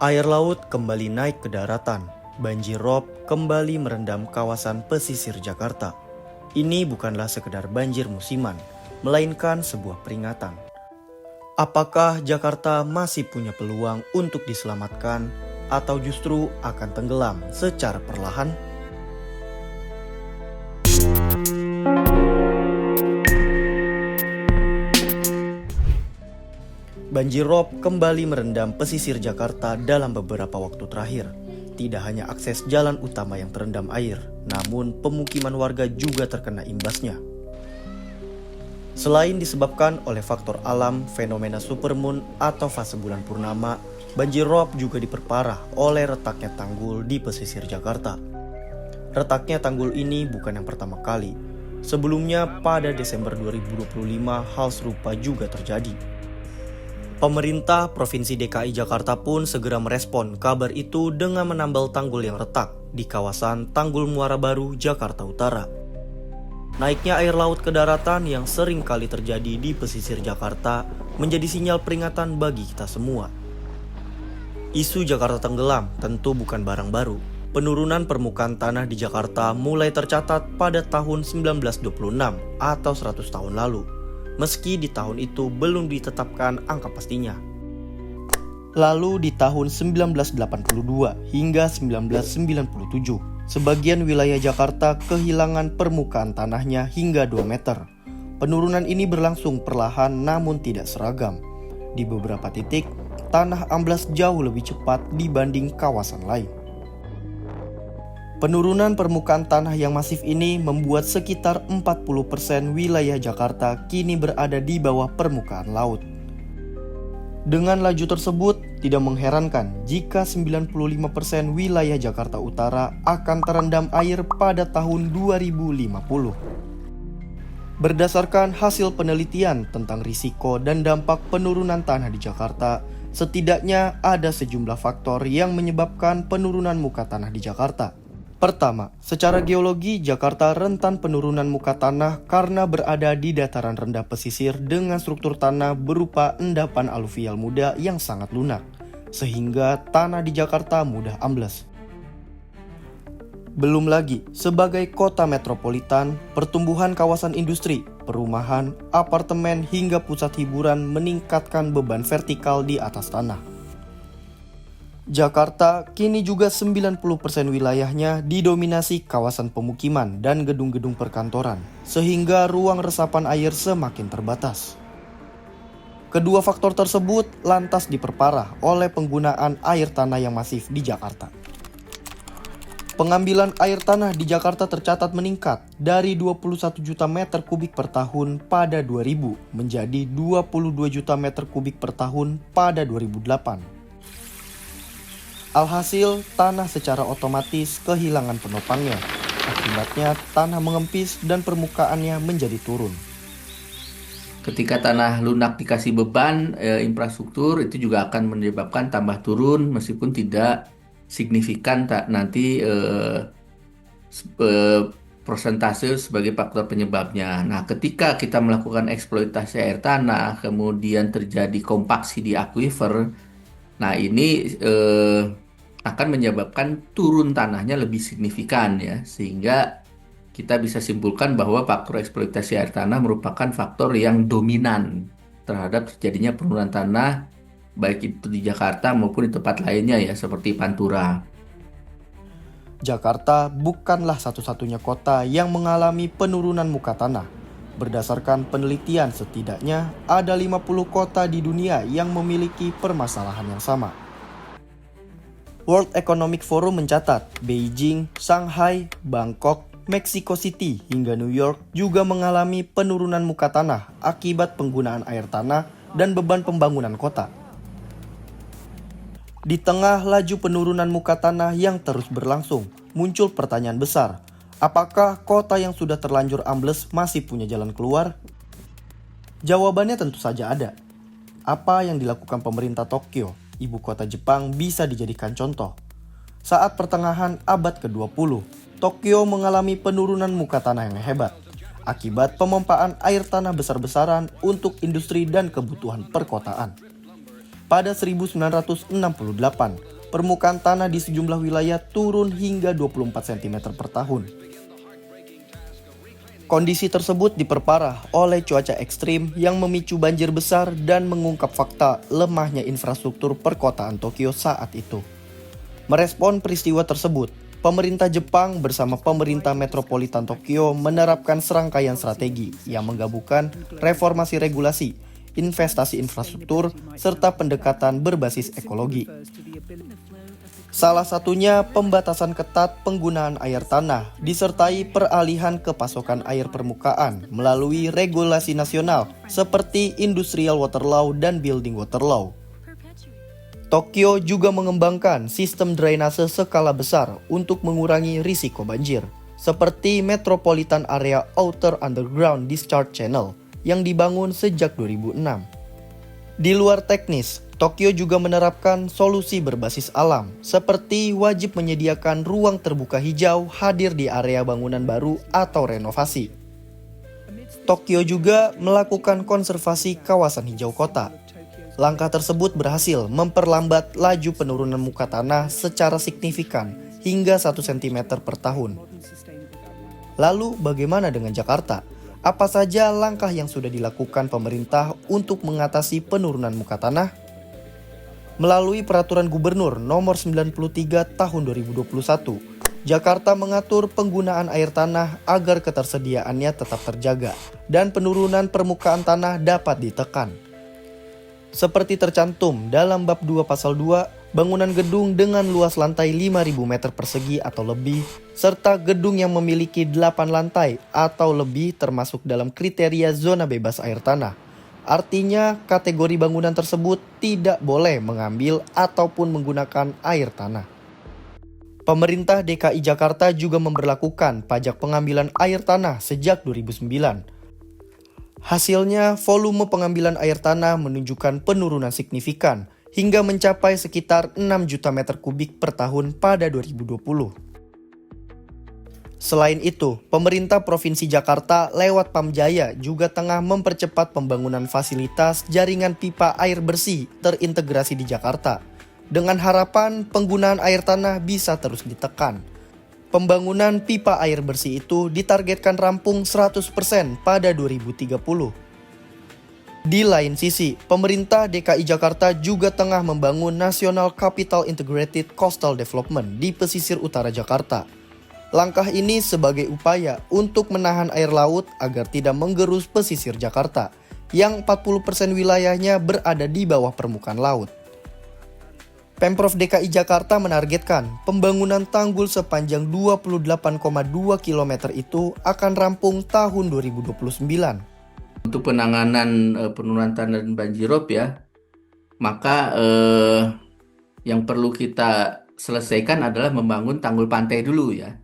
Air laut kembali naik ke daratan. Banjir rob kembali merendam kawasan pesisir Jakarta. Ini bukanlah sekedar banjir musiman, melainkan sebuah peringatan. Apakah Jakarta masih punya peluang untuk diselamatkan atau justru akan tenggelam secara perlahan? Banjir rob kembali merendam pesisir Jakarta dalam beberapa waktu terakhir. Tidak hanya akses jalan utama yang terendam air, namun pemukiman warga juga terkena imbasnya. Selain disebabkan oleh faktor alam, fenomena supermoon atau fase bulan purnama, banjir rob juga diperparah oleh retaknya tanggul di pesisir Jakarta. Retaknya tanggul ini bukan yang pertama kali. Sebelumnya pada Desember 2025 hal serupa juga terjadi. Pemerintah Provinsi DKI Jakarta pun segera merespon kabar itu dengan menambal tanggul yang retak di kawasan Tanggul Muara Baru, Jakarta Utara. Naiknya air laut ke daratan yang sering kali terjadi di pesisir Jakarta menjadi sinyal peringatan bagi kita semua. Isu Jakarta tenggelam tentu bukan barang baru. Penurunan permukaan tanah di Jakarta mulai tercatat pada tahun 1926 atau 100 tahun lalu. Meski di tahun itu belum ditetapkan angka pastinya. Lalu di tahun 1982 hingga 1997, sebagian wilayah Jakarta kehilangan permukaan tanahnya hingga 2 meter. Penurunan ini berlangsung perlahan namun tidak seragam. Di beberapa titik, tanah amblas jauh lebih cepat dibanding kawasan lain. Penurunan permukaan tanah yang masif ini membuat sekitar 40% wilayah Jakarta kini berada di bawah permukaan laut. Dengan laju tersebut, tidak mengherankan jika 95% wilayah Jakarta Utara akan terendam air pada tahun 2050. Berdasarkan hasil penelitian tentang risiko dan dampak penurunan tanah di Jakarta, setidaknya ada sejumlah faktor yang menyebabkan penurunan muka tanah di Jakarta. Pertama, secara geologi Jakarta rentan penurunan muka tanah karena berada di dataran rendah pesisir dengan struktur tanah berupa endapan aluvial muda yang sangat lunak, sehingga tanah di Jakarta mudah ambles. Belum lagi, sebagai kota metropolitan, pertumbuhan kawasan industri, perumahan, apartemen hingga pusat hiburan meningkatkan beban vertikal di atas tanah. Jakarta kini juga 90% wilayahnya didominasi kawasan pemukiman dan gedung-gedung perkantoran, sehingga ruang resapan air semakin terbatas. Kedua faktor tersebut lantas diperparah oleh penggunaan air tanah yang masif di Jakarta. Pengambilan air tanah di Jakarta tercatat meningkat dari 21 juta meter kubik per tahun pada 2000 menjadi 22 juta meter kubik per tahun pada 2008. Alhasil, tanah secara otomatis kehilangan penopangnya. Akibatnya, tanah mengempis dan permukaannya menjadi turun. Ketika tanah lunak dikasih beban infrastruktur, itu juga akan menyebabkan tambah turun meskipun tidak signifikan nanti persentase sebagai faktor penyebabnya. Nah, ketika kita melakukan eksploitasi air tanah, kemudian terjadi kompaksi di akuifer, nah ini akan menyebabkan turun tanahnya lebih signifikan ya, sehingga kita bisa simpulkan bahwa faktor eksploitasi air tanah merupakan faktor yang dominan terhadap terjadinya penurunan tanah baik itu di Jakarta maupun di tempat lainnya ya seperti Pantura. Jakarta bukanlah satu-satunya kota yang mengalami penurunan muka tanah. Berdasarkan penelitian, setidaknya ada 50 kota di dunia yang memiliki permasalahan yang sama. World Economic Forum mencatat Beijing, Shanghai, Bangkok, Mexico City hingga New York juga mengalami penurunan muka tanah akibat penggunaan air tanah dan beban pembangunan kota. Di tengah laju penurunan muka tanah yang terus berlangsung, muncul pertanyaan besar. Apakah kota yang sudah terlanjur ambles masih punya jalan keluar? Jawabannya tentu saja ada. Apa yang dilakukan pemerintah Tokyo, ibu kota Jepang, bisa dijadikan contoh. Saat pertengahan abad ke-20, Tokyo mengalami penurunan muka tanah yang hebat akibat pemompaan air tanah besar-besaran untuk industri dan kebutuhan perkotaan. Pada 1968, permukaan tanah di sejumlah wilayah turun hingga 24 cm per tahun. Kondisi tersebut diperparah oleh cuaca ekstrim yang memicu banjir besar dan mengungkap fakta lemahnya infrastruktur perkotaan Tokyo saat itu. Merespon peristiwa tersebut, pemerintah Jepang bersama pemerintah metropolitan Tokyo menerapkan serangkaian strategi yang menggabungkan reformasi regulasi, investasi infrastruktur, serta pendekatan berbasis ekologi. Salah satunya pembatasan ketat penggunaan air tanah disertai peralihan ke pasokan air permukaan melalui regulasi nasional seperti Industrial Water Law dan Building Water Law. Tokyo juga mengembangkan sistem drainase skala besar untuk mengurangi risiko banjir, seperti Metropolitan Area Outer Underground Discharge Channel yang dibangun sejak 2006. Di luar teknis, Tokyo juga menerapkan solusi berbasis alam, seperti wajib menyediakan ruang terbuka hijau hadir di area bangunan baru atau renovasi. Tokyo juga melakukan konservasi kawasan hijau kota. Langkah tersebut berhasil memperlambat laju penurunan muka tanah secara signifikan hingga 1 cm per tahun. Lalu bagaimana dengan Jakarta? Apa saja langkah yang sudah dilakukan pemerintah untuk mengatasi penurunan muka tanah? Melalui Peraturan Gubernur Nomor 93 Tahun 2021, Jakarta mengatur penggunaan air tanah agar ketersediaannya tetap terjaga dan penurunan permukaan tanah dapat ditekan. Seperti tercantum dalam Bab 2 Pasal 2, bangunan gedung dengan luas lantai 5.000 meter persegi atau lebih, serta gedung yang memiliki 8 lantai atau lebih termasuk dalam kriteria zona bebas air tanah. Artinya, kategori bangunan tersebut tidak boleh mengambil ataupun menggunakan air tanah. Pemerintah DKI Jakarta juga memberlakukan pajak pengambilan air tanah sejak 2009. Hasilnya, volume pengambilan air tanah menunjukkan penurunan signifikan hingga mencapai sekitar 6 juta meter kubik per tahun pada 2020. Selain itu, pemerintah Provinsi Jakarta lewat Pamjaya juga tengah mempercepat pembangunan fasilitas jaringan pipa air bersih terintegrasi di Jakarta, dengan harapan penggunaan air tanah bisa terus ditekan. Pembangunan pipa air bersih itu ditargetkan rampung 100% pada 2030. Di lain sisi, pemerintah DKI Jakarta juga tengah membangun National Capital Integrated Coastal Development di pesisir utara Jakarta. Langkah ini sebagai upaya untuk menahan air laut agar tidak menggerus pesisir Jakarta, yang 40% wilayahnya berada di bawah permukaan laut. Pemprov DKI Jakarta menargetkan pembangunan tanggul sepanjang 28,2 km itu akan rampung tahun 2029. Untuk penanganan penurunan tanah dan banjirop ya, maka yang perlu kita selesaikan adalah membangun tanggul pantai dulu ya,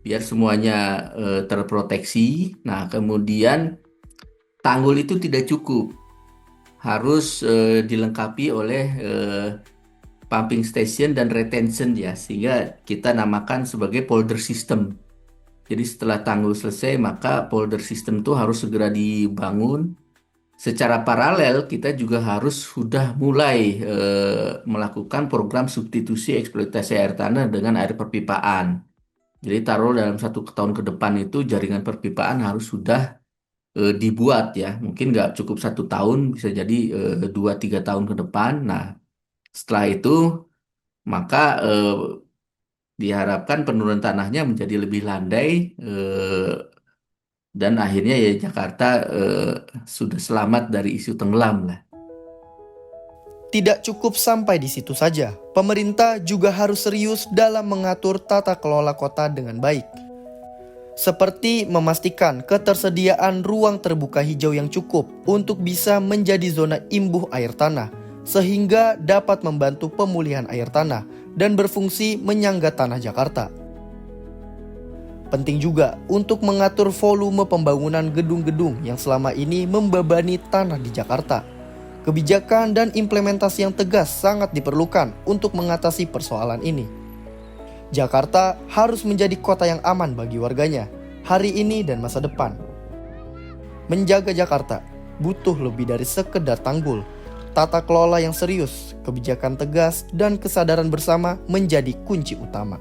biar semuanya terproteksi. Nah, kemudian tanggul itu tidak cukup, harus dilengkapi oleh pumping station dan retention ya, sehingga kita namakan sebagai polder system. Jadi setelah tanggul selesai, maka polder system itu harus segera dibangun. Secara paralel, kita juga harus sudah mulai melakukan program substitusi eksploitasi air tanah dengan air perpipaan. Jadi taruh dalam 1 tahun ke depan itu jaringan perpipaan harus sudah dibuat ya. Mungkin nggak cukup 1 tahun, bisa jadi 2-3 tahun ke depan. Nah, setelah itu maka diharapkan penurunan tanahnya menjadi lebih landai dan akhirnya ya Jakarta sudah selamat dari isu tenggelam lah. Tidak cukup sampai di situ saja, pemerintah juga harus serius dalam mengatur tata kelola kota dengan baik. Seperti memastikan ketersediaan ruang terbuka hijau yang cukup untuk bisa menjadi zona imbuh air tanah, sehingga dapat membantu pemulihan air tanah dan berfungsi menyangga tanah Jakarta. Penting juga untuk mengatur volume pembangunan gedung-gedung yang selama ini membebani tanah di Jakarta. Kebijakan dan implementasi yang tegas sangat diperlukan untuk mengatasi persoalan ini. Jakarta harus menjadi kota yang aman bagi warganya, hari ini dan masa depan. Menjaga Jakarta butuh lebih dari sekedar tanggul, tata kelola yang serius, kebijakan tegas, dan kesadaran bersama menjadi kunci utama.